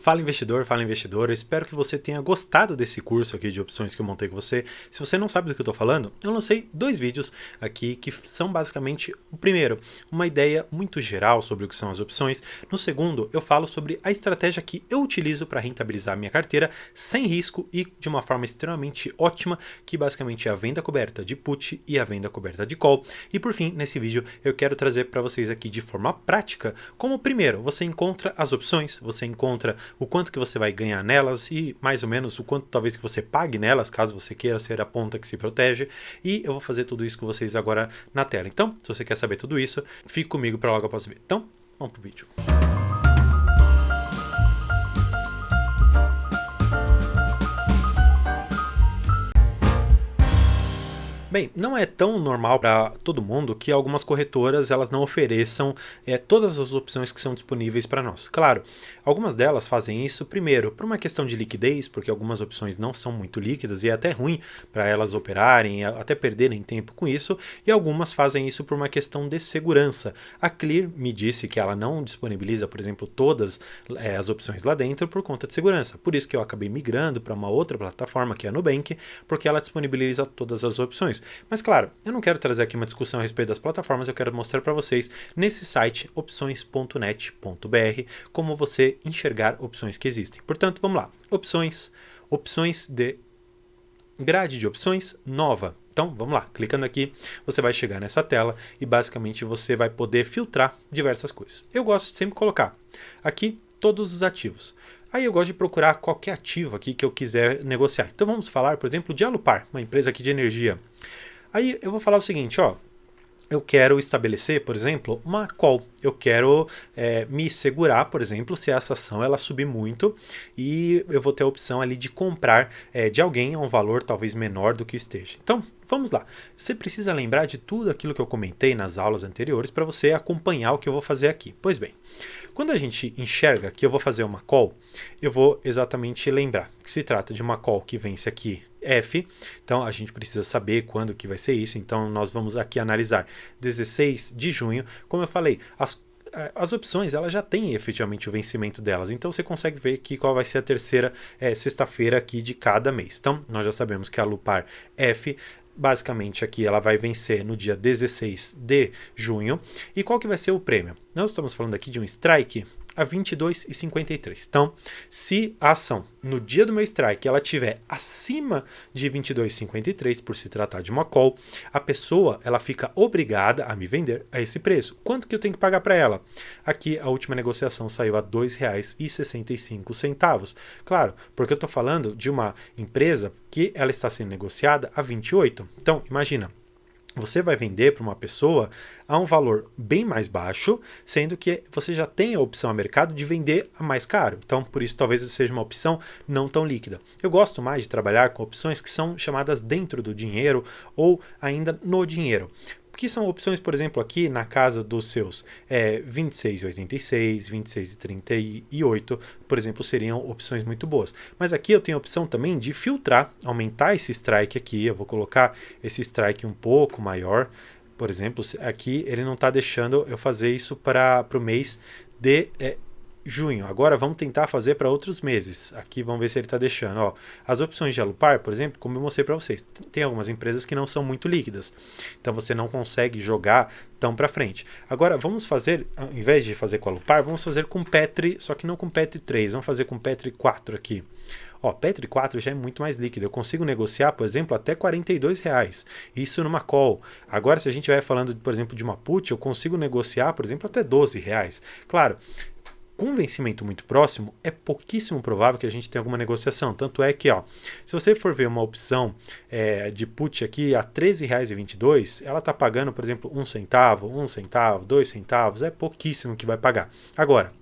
Fala investidor, fala investidora, espero que você tenha gostado desse curso aqui de opções que eu montei com você. Se você não sabe do que eu estou falando, eu lancei dois vídeos aqui que são basicamente, o primeiro, uma ideia muito geral sobre o que são as opções. No segundo, eu falo sobre a estratégia que eu utilizo para rentabilizar a minha carteira sem risco e de uma forma extremamente ótima, que basicamente é a venda coberta de put e a venda coberta de call. E por fim, nesse vídeo, eu quero trazer para vocês aqui de forma prática, como primeiro, você encontra as opções, você encontra o quanto que você vai ganhar nelas e mais ou menos o quanto talvez que você pague nelas, caso você queira ser a ponta que se protege. E eu vou fazer tudo isso com vocês agora na tela. Então, se você quer saber tudo isso, fique comigo para logo após o vídeo. Então, vamos pro vídeo. Bem, não é tão normal para todo mundo que algumas corretoras elas não ofereçam todas as opções que são disponíveis para nós. Claro, algumas delas fazem isso primeiro por uma questão de liquidez, porque algumas opções não são muito líquidas e é até ruim para elas operarem, até perderem tempo com isso, e algumas fazem isso por uma questão de segurança. A Clear me disse que ela não disponibiliza, por exemplo, todas as opções lá dentro por conta de segurança. Por isso que eu acabei migrando para uma outra plataforma, que é a Nubank, porque ela disponibiliza todas as opções. Mas claro, eu não quero trazer aqui uma discussão a respeito das plataformas, eu quero mostrar para vocês nesse site opções.net.br como você enxergar opções que existem. Portanto, vamos lá. Opções de grade de opções nova. Então, vamos lá. Clicando aqui, você vai chegar nessa tela e basicamente você vai poder filtrar diversas coisas. Eu gosto de sempre colocar aqui todos os ativos. Aí eu gosto de procurar qualquer ativo aqui que eu quiser negociar. Então vamos falar, por exemplo, de Alupar, uma empresa aqui de energia. Aí eu vou falar o seguinte, ó. Eu quero estabelecer, por exemplo, uma call. Eu quero me segurar, por exemplo, se essa ação ela subir muito e eu vou ter a opção ali de comprar de alguém a um valor talvez menor do que esteja. Então, vamos lá. Você precisa lembrar de tudo aquilo que eu comentei nas aulas anteriores para você acompanhar o que eu vou fazer aqui. Pois bem, quando a gente enxerga que eu vou fazer uma call, eu vou exatamente lembrar que se trata de uma call que vence aqui F, então a gente precisa saber quando que vai ser isso, então nós vamos aqui analisar 16 de junho, como eu falei, as opções elas já têm efetivamente o vencimento delas, então você consegue ver aqui qual vai ser a terceira sexta-feira aqui de cada mês. Então nós já sabemos que a Alupar F basicamente aqui ela vai vencer no dia 16 de junho. E qual que vai ser o prêmio? Nós estamos falando aqui de um strike a 22,53. Então, se a ação no dia do meu strike ela tiver acima de 22,53 por se tratar de uma call, a pessoa ela fica obrigada a me vender a esse preço. Quanto que eu tenho que pagar para ela? Aqui a última negociação saiu a R$ 2,65. Claro, porque eu estou falando de uma empresa que ela está sendo negociada a 28. Então, imagina, você vai vender para uma pessoa a um valor bem mais baixo, sendo que você já tem a opção a mercado de vender a mais caro. Então, por isso, talvez seja uma opção não tão líquida. Eu gosto mais de trabalhar com opções que são chamadas dentro do dinheiro ou ainda no dinheiro. Que são opções, por exemplo, aqui na casa dos seus 26,86, 26,38, por exemplo, seriam opções muito boas. Mas aqui eu tenho a opção também de filtrar, aumentar esse strike aqui, eu vou colocar esse strike um pouco maior. Por exemplo, aqui ele não está deixando eu fazer isso para o mês de junho. Agora vamos tentar fazer para outros meses. Aqui vamos ver se ele está deixando. Ó, as opções de Alupar, por exemplo, como eu mostrei para vocês, tem algumas empresas que não são muito líquidas. Então você não consegue jogar tão para frente. Agora vamos fazer, ao invés de fazer com Alupar, vamos fazer com Petri, só que não com Petri 3. Vamos fazer com Petri 4 aqui. Ó, Petri 4 já é muito mais líquido. Eu consigo negociar, por exemplo, até R$ 42. Isso numa call. Agora, se a gente vai falando, por exemplo, de uma put, eu consigo negociar, por exemplo, até R$ 12. Claro, com um vencimento muito próximo, é pouquíssimo provável que a gente tenha alguma negociação. Tanto é que, ó, se você for ver uma opção de put aqui a R$ 13,22, ela está pagando, por exemplo, 1 centavo, 1 centavo, 2 centavos, é pouquíssimo que vai pagar. Agora,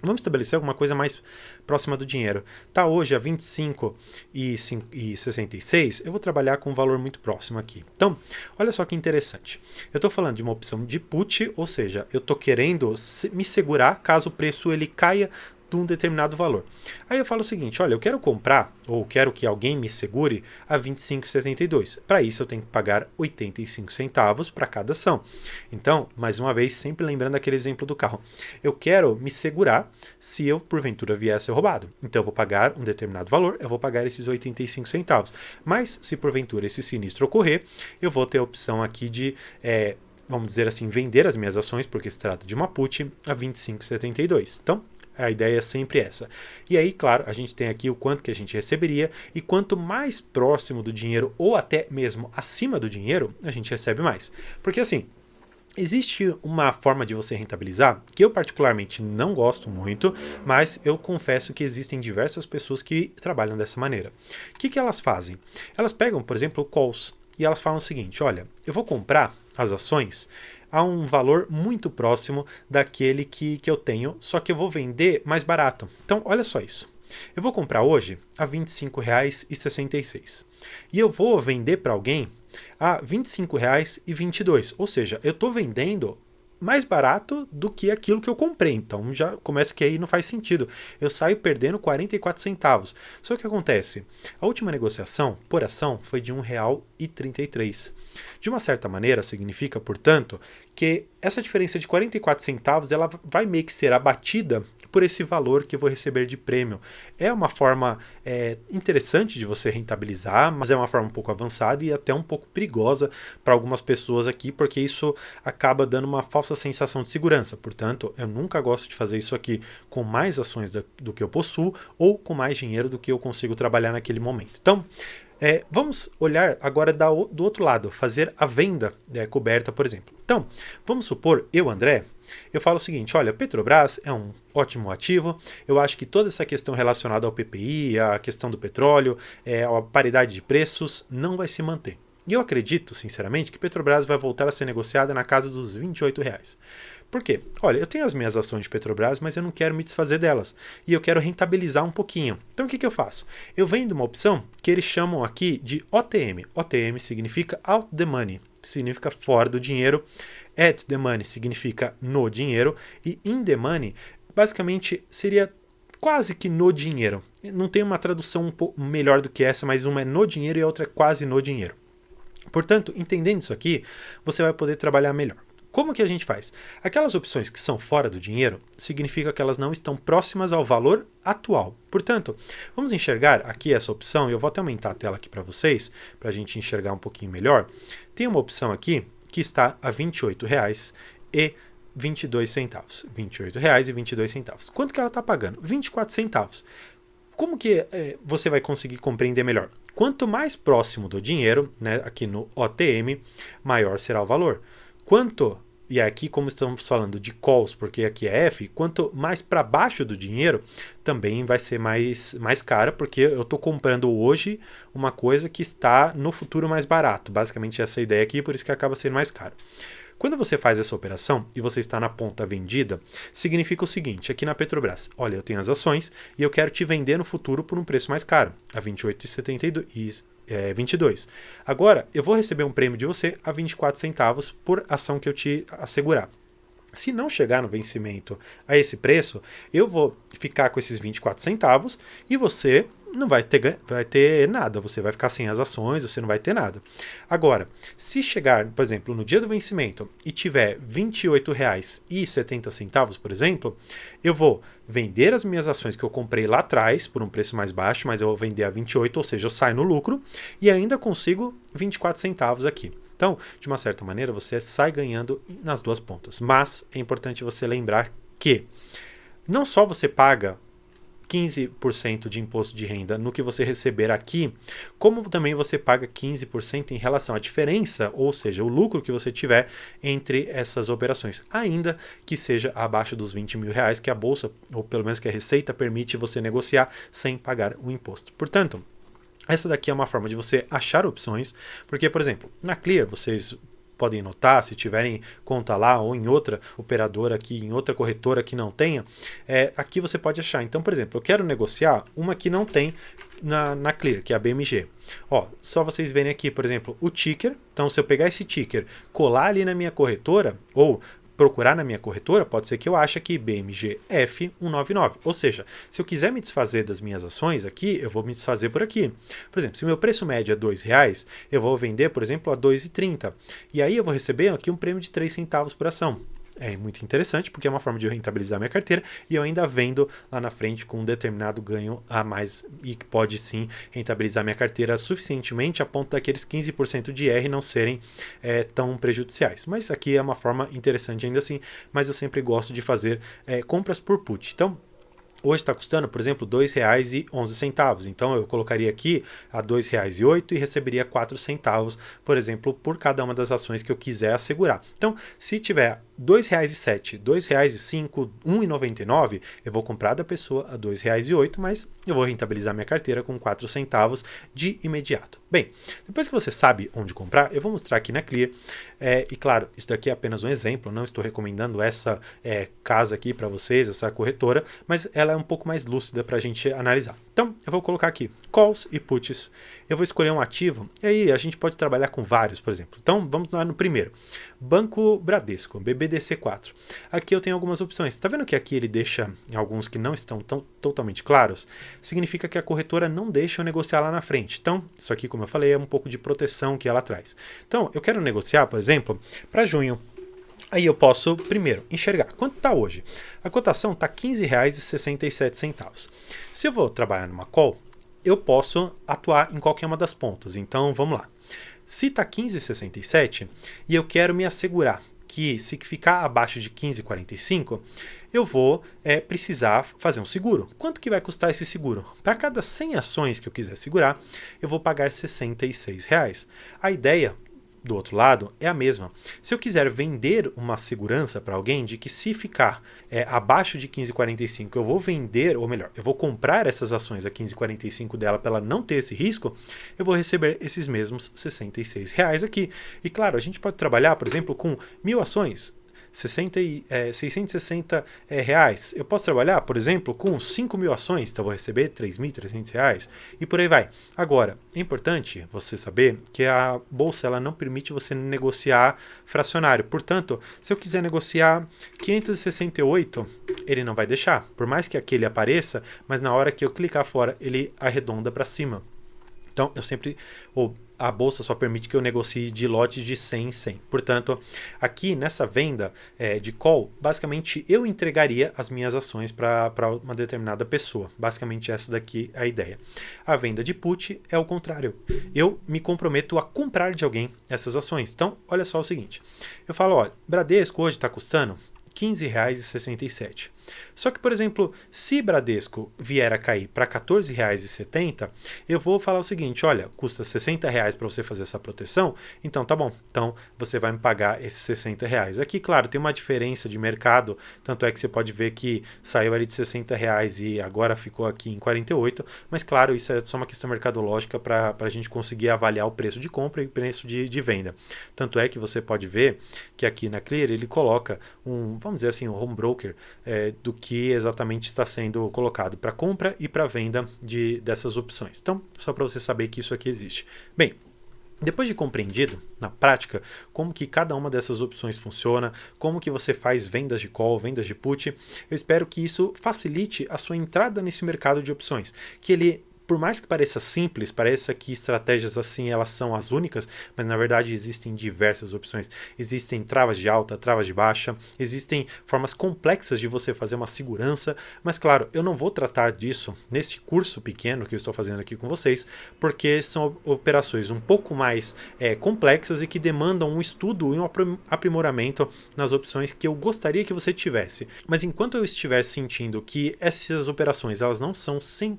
vamos estabelecer alguma coisa mais próxima do dinheiro. Tá hoje a 25,66, eu vou trabalhar com um valor muito próximo aqui. Então, olha só que interessante. Eu estou falando de uma opção de put, ou seja, eu estou querendo me segurar caso o preço ele caia de um determinado valor. Aí eu falo o seguinte, olha, eu quero comprar, ou quero que alguém me segure a 25,72. Para isso eu tenho que pagar 85 centavos para cada ação. Então, mais uma vez, sempre lembrando aquele exemplo do carro. Eu quero me segurar se eu, porventura, vier a ser roubado. Então eu vou pagar um determinado valor, eu vou pagar esses 85 centavos. Mas, se porventura esse sinistro ocorrer, eu vou ter a opção aqui de... vamos dizer assim, vender as minhas ações, porque se trata de uma put, a 25,72. Então, a ideia é sempre essa. E aí, claro, a gente tem aqui o quanto que a gente receberia, e quanto mais próximo do dinheiro, ou até mesmo acima do dinheiro, a gente recebe mais. Porque assim, existe uma forma de você rentabilizar que eu particularmente não gosto muito, mas eu confesso que existem diversas pessoas que trabalham dessa maneira. O que elas fazem? Elas pegam, por exemplo, calls, e elas falam o seguinte, olha, eu vou comprar as ações a um valor muito próximo daquele que eu tenho, só que eu vou vender mais barato. Então, olha só isso. Eu vou comprar hoje a R$ 25,66 e eu vou vender para alguém a R$ 25,22. Ou seja, eu estou vendendo mais barato do que aquilo que eu comprei. Então já começa que aí não faz sentido. Eu saio perdendo 44 centavos. Só que acontece, a última negociação por ação foi de R$ 1,33. De uma certa maneira, significa, portanto, que essa diferença de 44 centavos ela vai meio que ser abatida por esse valor que eu vou receber de prêmio. É uma forma interessante de você rentabilizar, mas é uma forma um pouco avançada e até um pouco perigosa para algumas pessoas aqui, porque isso acaba dando uma falsa sensação de segurança. Portanto, eu nunca gosto de fazer isso aqui com mais ações do que eu possuo ou com mais dinheiro do que eu consigo trabalhar naquele momento. Então, vamos olhar agora do outro lado, fazer a venda coberta, por exemplo. Então, vamos supor, eu, André, eu falo o seguinte, olha, Petrobras é um ótimo ativo, eu acho que toda essa questão relacionada ao PPI, a questão do petróleo, a paridade de preços, não vai se manter. E eu acredito, sinceramente, que Petrobras vai voltar a ser negociada na casa dos R$ 28. Por quê? Olha, eu tenho as minhas ações de Petrobras, mas eu não quero me desfazer delas. E eu quero rentabilizar um pouquinho. Então o que eu faço? Eu vendo uma opção que eles chamam aqui de OTM. OTM significa out the money, significa fora do dinheiro. At the money significa no dinheiro. E in the money, basicamente, seria quase que no dinheiro. Não tem uma tradução um pouco melhor do que essa, mas uma é no dinheiro e a outra é quase no dinheiro. Portanto, entendendo isso aqui, você vai poder trabalhar melhor. Como que a gente faz? Aquelas opções que são fora do dinheiro, significa que elas não estão próximas ao valor atual. Portanto, vamos enxergar aqui essa opção, e eu vou até aumentar a tela aqui para vocês, para a gente enxergar um pouquinho melhor. Tem uma opção aqui que está a R$ 28,22. R$ 28,22. Quanto que ela está pagando? 24 centavos. Como que você vai conseguir compreender melhor? Quanto mais próximo do dinheiro, né, aqui no OTM, maior será o valor. E aqui como estamos falando de calls, porque aqui é F, quanto mais para baixo do dinheiro, também vai ser mais cara, porque eu estou comprando hoje uma coisa que está no futuro mais barato. Basicamente essa é a ideia aqui, por isso que acaba sendo mais caro. Quando você faz essa operação e você está na ponta vendida, significa o seguinte, aqui na Petrobras, olha, eu tenho as ações e eu quero te vender no futuro por um preço mais caro, a R$ 28,22. Agora, eu vou receber um prêmio de você a 24 centavos por ação que eu te assegurar. Se não chegar no vencimento a esse preço, eu vou ficar com esses 24 centavos e você não vai ter nada, você vai ficar sem as ações, você não vai ter nada. Agora, se chegar, por exemplo, no dia do vencimento e tiver R$ 28,70, por exemplo, eu vou vender as minhas ações que eu comprei lá atrás por um preço mais baixo, mas eu vou vender a 28, ou seja, eu saio no lucro e ainda consigo 24 centavos aqui. Então, de uma certa maneira, você sai ganhando nas duas pontas. Mas é importante você lembrar que não só você paga 15% de imposto de renda no que você receber aqui, como também você paga 15% em relação à diferença, ou seja, o lucro que você tiver entre essas operações, ainda que seja abaixo dos R$ 20.000 que a bolsa, ou pelo menos que a Receita, permite você negociar sem pagar o imposto. Portanto, essa daqui é uma forma de você achar opções, porque, por exemplo, na Clear, vocês podem notar, se tiverem conta lá ou em outra operadora aqui, em outra corretora que não tenha, aqui você pode achar. Então, por exemplo, eu quero negociar uma que não tem na Clear, que é a BMG. Ó, só vocês verem aqui, por exemplo, o ticker. Então, se eu pegar esse ticker, colar ali na minha corretora, ou procurar na minha corretora, pode ser que eu ache aqui BMG F199. Ou seja, se eu quiser me desfazer das minhas ações aqui, eu vou me desfazer por aqui. Por exemplo, se o meu preço médio é R$2, eu vou vender, por exemplo, a R$2,30. E aí eu vou receber aqui um prêmio de 3 centavos por ação. É muito interessante, porque é uma forma de eu rentabilizar minha carteira e eu ainda vendo lá na frente com um determinado ganho a mais e que pode sim rentabilizar minha carteira suficientemente a ponto daqueles 15% de R não serem tão prejudiciais. Mas aqui é uma forma interessante ainda assim, mas eu sempre gosto de fazer compras por put. Então, hoje está custando, por exemplo, R$ 2,11. Então eu colocaria aqui a R$ 2,08 e receberia 4 centavos, por exemplo, por cada uma das ações que eu quiser assegurar. Então, se tiver R$ 2,07, R$ 2,05, R$ 1,99, eu vou comprar da pessoa a R$ 2,08, mas eu vou rentabilizar minha carteira com 4 centavos de imediato. Bem, depois que você sabe onde comprar, eu vou mostrar aqui na Clear. E claro, isso daqui é apenas um exemplo, não estou recomendando essa casa aqui para vocês, essa corretora, mas ela é um pouco mais lúcida para a gente analisar. Então, eu vou colocar aqui calls e puts. Eu vou escolher um ativo, e aí a gente pode trabalhar com vários, por exemplo. Então, vamos lá no primeiro. Banco Bradesco, BBDC4. Aqui eu tenho algumas opções. Está vendo que aqui ele deixa alguns que não estão totalmente claros? Significa que a corretora não deixa eu negociar lá na frente. Então, isso aqui, como eu falei, é um pouco de proteção que ela traz. Então, eu quero negociar, por exemplo, para junho. Aí eu posso, primeiro, enxergar quanto está hoje. A cotação está R$ 15,67. Se eu vou trabalhar numa call, eu posso atuar em qualquer uma das pontas. Então, vamos lá. Se está 15,67 e eu quero me assegurar que se ficar abaixo de 15,45, eu vou precisar fazer um seguro. Quanto que vai custar esse seguro? Para cada 100 ações que eu quiser segurar, eu vou pagar R$ 66. A ideia do outro lado é a mesma. Se eu quiser vender uma segurança para alguém de que se ficar abaixo de 15,45 eu vou vender, ou melhor, eu vou comprar essas ações a 15,45 dela para ela não ter esse risco, eu vou receber esses mesmos R$ 66 aqui. E claro, a gente pode trabalhar, por exemplo, com 1.000 ações, 660 reais. Eu posso trabalhar, por exemplo, com 5.000 ações, então vou receber R$ 3.300 e por aí vai. Agora, é importante você saber que a bolsa ela não permite você negociar fracionário. Portanto, se eu quiser negociar 568, ele não vai deixar. Por mais que aquele apareça, mas na hora que eu clicar fora, ele arredonda para cima. Então, a bolsa só permite que eu negocie de lotes de 100 em 100. Portanto, aqui nessa venda de call, basicamente eu entregaria as minhas ações para uma determinada pessoa. Basicamente essa daqui é a ideia. A venda de put é o contrário. Eu me comprometo a comprar de alguém essas ações. Então, olha só o seguinte. Eu falo, olha, Bradesco hoje está custando R$ 15,67. Só que, por exemplo, se Bradesco vier a cair para R$ 14,70, eu vou falar o seguinte, olha, custa R$ 60 para você fazer essa proteção, então tá bom, então você vai me pagar esses R$ 60. Aqui, claro, tem uma diferença de mercado, tanto é que você pode ver que saiu ali de R$ 60 e agora ficou aqui em 48, mas claro, isso é só uma questão mercadológica para a gente conseguir avaliar o preço de compra e o preço de venda. Tanto é que você pode ver que aqui na Clear ele coloca vamos dizer assim, um home broker do que exatamente está sendo colocado para compra e para venda dessas opções. Então, só para você saber que isso aqui existe. Bem, depois de compreendido, na prática, como que cada uma dessas opções funciona, como que você faz vendas de call, vendas de put, eu espero que isso facilite a sua entrada nesse mercado de opções, que ele, por mais que pareça simples, pareça que estratégias assim elas são as únicas, mas na verdade existem diversas opções. Existem travas de alta, travas de baixa, existem formas complexas de você fazer uma segurança, mas claro, eu não vou tratar disso nesse curso pequeno que eu estou fazendo aqui com vocês, porque são operações um pouco mais complexas e que demandam um estudo e um aprimoramento nas opções que eu gostaria que você tivesse. Mas enquanto eu estiver sentindo que essas operações elas não são 100%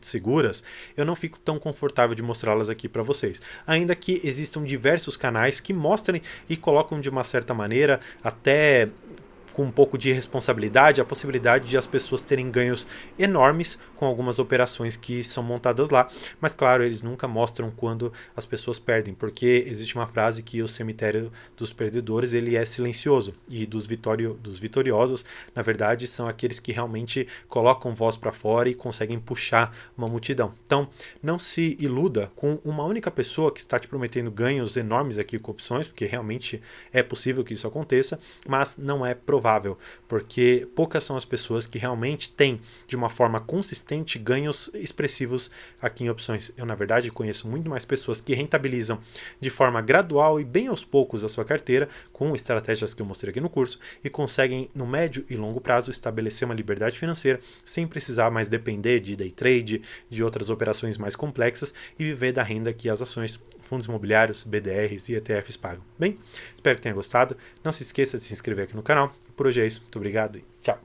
seguras, eu não fico tão confortável de mostrá-las aqui para vocês. Ainda que existam diversos canais que mostrem e colocam de uma certa maneira até com um pouco de irresponsabilidade a possibilidade de as pessoas terem ganhos enormes com algumas operações que são montadas lá, mas claro, eles nunca mostram quando as pessoas perdem, porque existe uma frase que o cemitério dos perdedores ele é silencioso, e dos vitoriosos, na verdade, são aqueles que realmente colocam voz para fora e conseguem puxar uma multidão. Então, não se iluda com uma única pessoa que está te prometendo ganhos enormes aqui com opções, porque realmente é possível que isso aconteça, mas não é provável, porque poucas são as pessoas que realmente têm, de uma forma consistente, ganhos expressivos aqui em opções. Eu, na verdade, conheço muito mais pessoas que rentabilizam de forma gradual e bem aos poucos a sua carteira, com estratégias que eu mostrei aqui no curso, e conseguem, no médio e longo prazo, estabelecer uma liberdade financeira sem precisar mais depender de day trade, de outras operações mais complexas, e viver da renda que as ações, fundos imobiliários, BDRs e ETFs pagam. Bem, espero que tenha gostado. Não se esqueça de se inscrever aqui no canal. Por hoje é isso. Muito obrigado e tchau.